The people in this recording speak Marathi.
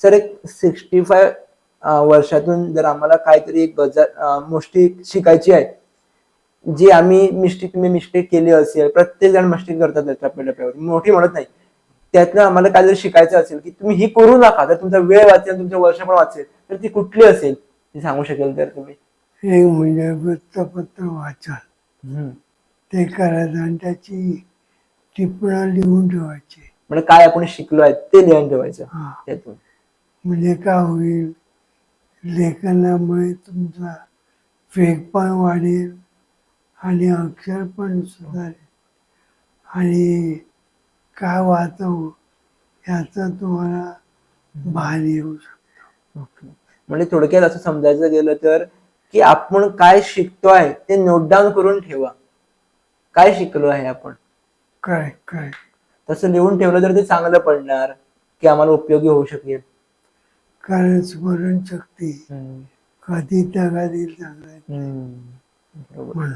सर एक 65 वर्षातून जर आम्हाला काहीतरी एक गोष्टी शिकायची आहे, जी आम्ही मिस्टेक केली असेल, प्रत्येक जण मिस्टेक करतात टप्प्याटप्प्यावर, मोठी म्हणत नाही. त्यातनं आम्हाला काहीतरी शिकायचं असेल की तुम्ही ही करू नका, तर तुमचा वेळ वाचेल, तुमचं वर्ष पण वाचेल, तर ती कुठली असेल ती सांगू शकेल तर तुम्ही? एक म्हणजे वृत्तपत्र वाचा, हम्म. ते करायचं आणि त्याची टिपणं लिहून ठेवायची. म्हणजे काय आपण शिकलो आहे ते लिहून ठेवायचं हा, त्यातून. म्हणजे काय होईल, लेखनामुळे तुमचा वेग पण वाढेल आणि अक्षर पण सुधारेल आणि काय वाचव याचं तुम्हाला भान येऊ शकतं. ओके. म्हणजे थोडक्यात असं समजायचं गेलं तर की आपण काय शिकतोय ते नोट डाऊन करून ठेवा. काय शिकलो आहे आपण, काय काय तसं लिहून ठेवलं तर ते चांगलं पडणार, की आम्हाला उपयोगी होऊ शकेल. कारण स्मरणशक्ती हम्म. कधी तगादी सांगायची हम्म. बरोबर. म्हणून